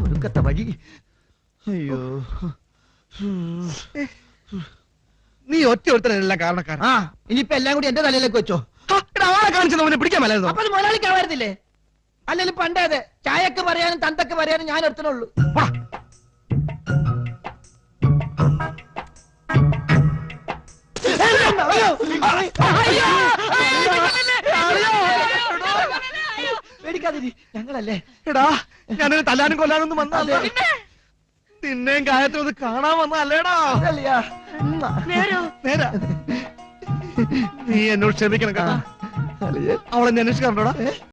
ഒടുക്കത്തെ വഴി. അയ്യോ, നീ ഒറ്റ ഒരുത്തനെല്ലാം കാരണക്കാരൻ. ആ ഇനിയിപ്പോ എല്ലാം കൂടി എന്റെ തലയിലേക്ക് വെച്ചോ. ആളെ കാണിച്ചത് അവനെ പിടിക്കാൻ മേലായിരുന്നു. അപ്പൊ അത് മുതലാളിക്കാവായിരുന്നില്ലേ? അല്ലെങ്കിൽ പണ്ടേ അതെ, ചായക്ക് പറയാനും തന്തക്ക് പറയാനും ഞാൻ ഒരുത്തനുള്ളൂ. പേടിക്കാതിരി, ഞങ്ങളല്ലേ. എടാ, ഞാനൊരു തല്ലാനും കൊല്ലാനൊന്നും വന്നല്ലേ. നിന്നെയും കാര്യത്തിൽ അത് കാണാൻ വന്നല്ലേടാ. നേരാ. നീ എന്നോട് ക്ഷമിക്കണം കേട്ടാ. അവളെന്നെ അന്വേഷിക്കാറുണ്ടോടാ?